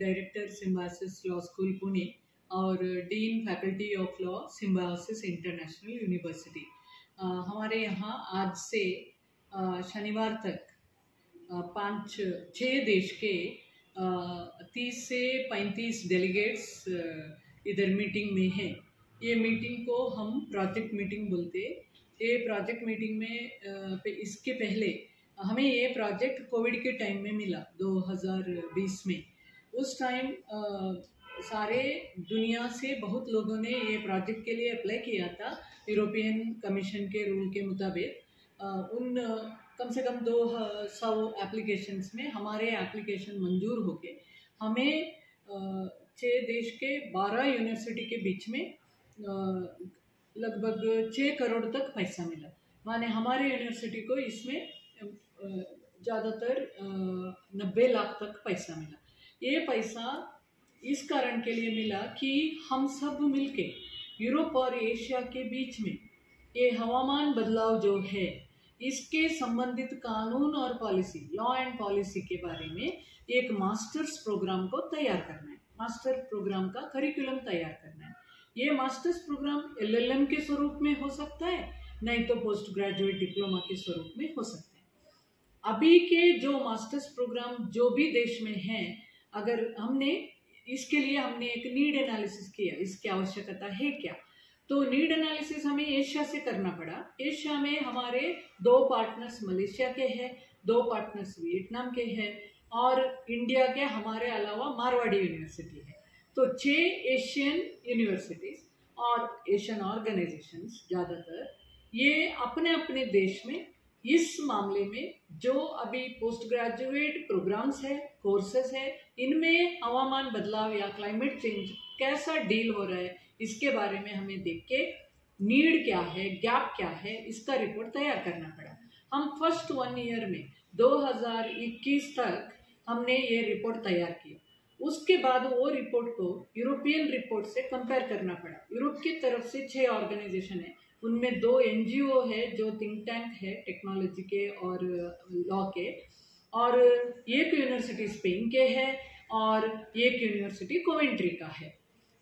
Director Symbiosis Law School Pune और dean Faculty of Law Symbiosis International University. हमारे यहाँ आज से शनिवार तक 5-6 देश के 30 से 35 डेलीगेट्स इधर मीटिंग में हैं। ये मीटिंग को हम प्रोजेक्ट मीटिंग बोलते हैं। ये प्रोजेक्ट मीटिंग में इसके पहले हमें ये प्रोजेक्ट कोविड के टाइम में मिला 2020 में। उस टाइम सारे दुनिया से बहुत लोगों ने ये प्रोजेक्ट के लिए अप्लाई किया था। यूरोपियन कमीशन के रूल के मुताबिक उन कम से कम 200 एप्लीकेशंस में हमारे एप्लीकेशन मंजूर हो गए। हमें 6 देश के 12 यूनिवर्सिटी के बीच में लगभग 6 करोड़ तक पैसा मिला। माने हमारे यूनिवर्सिटी को इसमें ज़्यादातर 90 लाख तक पैसा मिला। ये पैसा इस कारण के लिए मिला कि हम सब मिलके यूरोप और एशिया के बीच में ये हवामान बदलाव जो है इसके संबंधित कानून और पॉलिसी, लॉ एंड पॉलिसी के बारे में एक मास्टर्स प्रोग्राम को तैयार करना है। मास्टर प्रोग्राम का करिकुलम तैयार करना है। ये मास्टर्स प्रोग्राम LLM के स्वरूप में हो सकता है, नहीं तो पोस्ट ग्रेजुएट डिप्लोमा के स्वरूप में हो सकता है। अभी के जो मास्टर्स प्रोग्राम जो भी देश में हैं, अगर हमने इसके लिए हमने एक नीड एनालिसिस किया, इसकी आवश्यकता है क्या, तो नीड एनालिसिस हमें एशिया से करना पड़ा। एशिया में हमारे 2 पार्टनर्स मलेशिया के हैं, 2 पार्टनर्स वियतनाम के हैं और इंडिया के हमारे अलावा मारवाड़ी यूनिवर्सिटी है। तो 6 एशियन यूनिवर्सिटीज और एशियन ऑर्गेनाइजेशंस ज़्यादातर ये अपने अपने देश में इस मामले में जो अभी पोस्ट ग्रेजुएट प्रोग्राम्स है, कोर्सेस है, इनमें हवामान बदलाव या क्लाइमेट चेंज कैसा डील हो रहा है इसके बारे में हमें देख के नीड क्या है, गैप क्या है, इसका रिपोर्ट तैयार करना पड़ा। हम फर्स्ट 1 ईयर में 2021 तक हमने ये रिपोर्ट तैयार किया। उसके बाद वो रिपोर्ट को यूरोपियन रिपोर्ट से कंपेयर करना पड़ा। यूरोप की तरफ से 6 ऑर्गेनाइजेशन है, उनमें 2 NGO है जो थिंक टैंक है टेक्नोलॉजी के और लॉ के, और एक यूनिवर्सिटी स्पेन के है और एक यूनिवर्सिटी कोवेंट्री का है।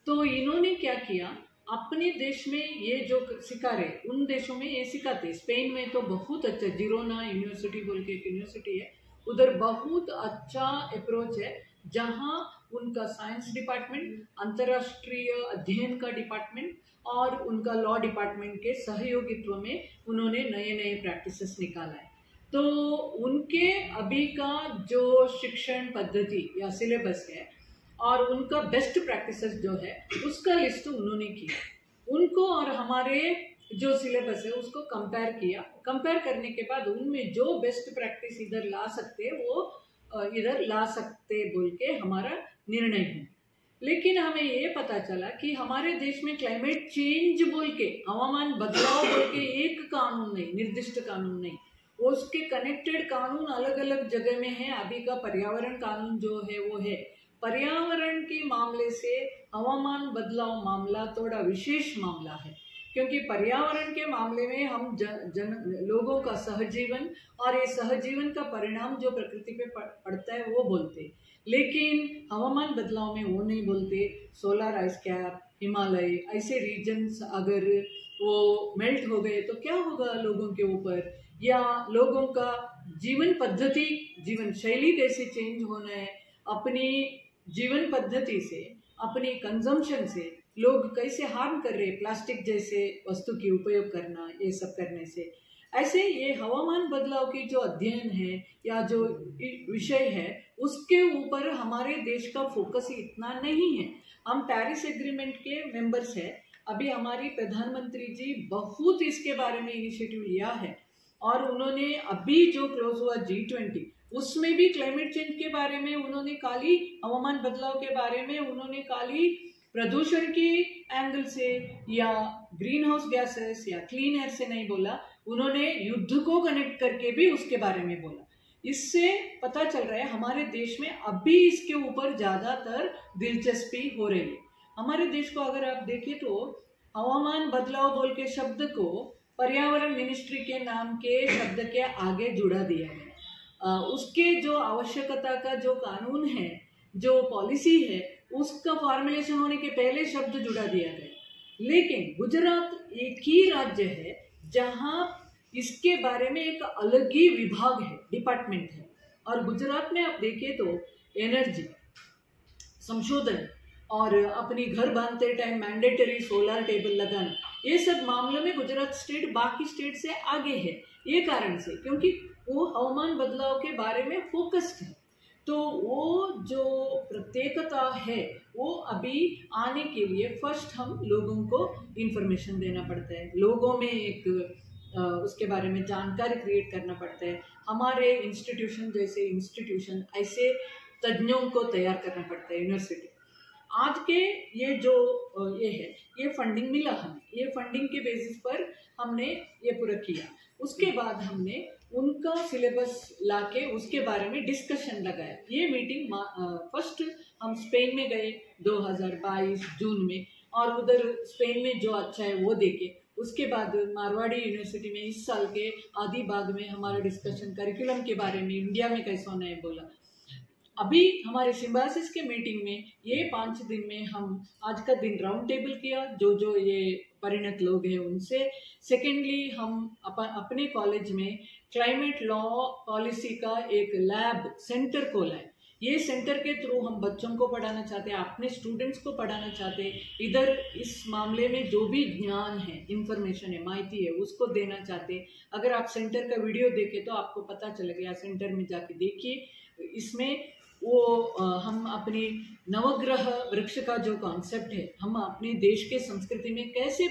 तो इन्होंने क्या किया, अपने देश में ये जो सिखा रहे उन देशों में ये सिखाते। स्पेन में तो बहुत अच्छा जिरोना यूनिवर्सिटी बोल के एक यूनिवर्सिटी है, उधर बहुत अच्छा अप्रोच है, जहाँ उनका साइंस डिपार्टमेंट, अंतर्राष्ट्रीय अध्ययन का डिपार्टमेंट और उनका लॉ डिपार्टमेंट के सहयोगित्व में उन्होंने नए नए प्रैक्टिसेस निकाला है। तो उनके अभी का जो शिक्षण पद्धति या सिलेबस है और उनका बेस्ट प्रैक्टिसेस जो है उसका लिस्ट उन्होंने किया। उनको और हमारे जो सिलेबस है उसको कंपेयर किया। कंपेयर करने के बाद उनमें जो बेस्ट प्रैक्टिस इधर ला सकते वो इधर ला सकते बोल के हमारा निर्णय है। लेकिन हमें ये पता चला कि हमारे देश में क्लाइमेट चेंज बोल के, हवामान बदलाव बोल के एक कानून नहीं, निर्दिष्ट कानून नहीं, उसके कनेक्टेड कानून अलग अलग जगह में है। अभी का पर्यावरण कानून जो है वो है। पर्यावरण के मामले से हवामान बदलाव मामला थोड़ा विशेष मामला है, क्योंकि पर्यावरण के मामले में हम लोगों का सहजीवन और ये सहजीवन का परिणाम जो प्रकृति पे पड़ता है वो बोलते, लेकिन हवामान बदलाव में वो नहीं बोलते। सोलर आइस कैप, हिमालय, ऐसे रीजन्स अगर वो मेल्ट हो गए तो क्या होगा लोगों के ऊपर, या लोगों का जीवन पद्धति, जीवन शैली कैसे चेंज होना है, अपनी जीवन पद्धति से, अपनी कंजम्पशन से लोग कैसे हार्म कर रहे हैं, प्लास्टिक जैसे वस्तु की उपयोग करना, ये सब करने से। ऐसे ये हवामान बदलाव की जो अध्ययन है या जो विषय है उसके ऊपर हमारे देश का फोकस इतना नहीं है। हम पेरिस एग्रीमेंट के मेंबर्स हैं। अभी हमारी प्रधानमंत्री जी बहुत इसके बारे में इनिशिएटिव लिया है और उन्होंने अभी जो क्लोज हुआ G20 उसमें भी क्लाइमेट चेंज के बारे में उन्होंने खाली हवामान बदलाव के बारे में उन्होंने खाली प्रदूषण की एंगल से या ग्रीन हाउस गैसेस या क्लीन एयर से नहीं बोला, उन्होंने युद्ध को कनेक्ट करके भी उसके बारे में बोला। इससे पता चल रहा है हमारे देश में अभी इसके ऊपर ज़्यादातर दिलचस्पी हो रही है। हमारे देश को अगर आप देखें तो हवामान बदलाव बोल के शब्द को पर्यावरण मिनिस्ट्री के नाम के शब्द के आगे जुड़ा दिया गया। उसके जो आवश्यकता का जो कानून है जो पॉलिसी है उसका फॉर्मुलेशन होने के पहले शब्द जुड़ा दिया गया। लेकिन गुजरात एक ही राज्य है जहां इसके बारे में एक अलग ही विभाग है, डिपार्टमेंट है। और गुजरात में आप देखिए तो एनर्जी, संशोधन और अपनी घर बांधते टाइम मैंडेटरी सोलर टेबल लगाना, ये सब मामलों में गुजरात स्टेट बाकी स्टेट से आगे है। ये कारण से क्योंकि वो हवामान बदलाव के बारे में फोकस्ड है। तो वो जो प्रत्येकता है वो अभी आने के लिए फर्स्ट हम लोगों को इंफॉर्मेशन देना पड़ता है, लोगों में एक उसके बारे में जानकारी क्रिएट करना पड़ता है। हमारे इंस्टीट्यूशन जैसे इंस्टीट्यूशन ऐसे तज्ञों को तैयार करना पड़ता है। यूनिवर्सिटी आज के ये जो ये है, ये फंडिंग मिला हमें, ये फंडिंग के बेसिस पर हमने ये पूरा किया। उसके बाद हमने उनका सिलेबस लाके उसके बारे में डिस्कशन लगाया। ये मीटिंग फर्स्ट हम स्पेन में गए 2022 जून में, और उधर स्पेन में जो अच्छा है वो देखे। उसके बाद मारवाड़ी यूनिवर्सिटी में इस साल के आदि बाग में हमारा डिस्कशन करिकुलम के बारे में, इंडिया में कैसा होना है बोला। अभी हमारे सिम्बायोसिस के मीटिंग में ये 5 दिन में हम आज का दिन राउंड टेबल किया जो ये परिणत लोग हैं उनसे। सेकेंडली हम अपने कॉलेज में क्लाइमेट लॉ पॉलिसी का एक लैब सेंटर खोला है। ये सेंटर के थ्रू हम बच्चों को पढ़ाना चाहते हैं, अपने स्टूडेंट्स को पढ़ाना चाहते हैं। इधर इस मामले में जो भी ज्ञान है, इंफॉर्मेशन है, माहिती है, उसको देना चाहते हैं। अगर आप सेंटर का वीडियो देखें तो आपको पता चलेगा, सेंटर में जाके देखिए। इसमें वो हम अपनी नवग्रह वृक्ष का जो कॉन्सेप्ट है, हम अपने देश के संस्कृति में कैसे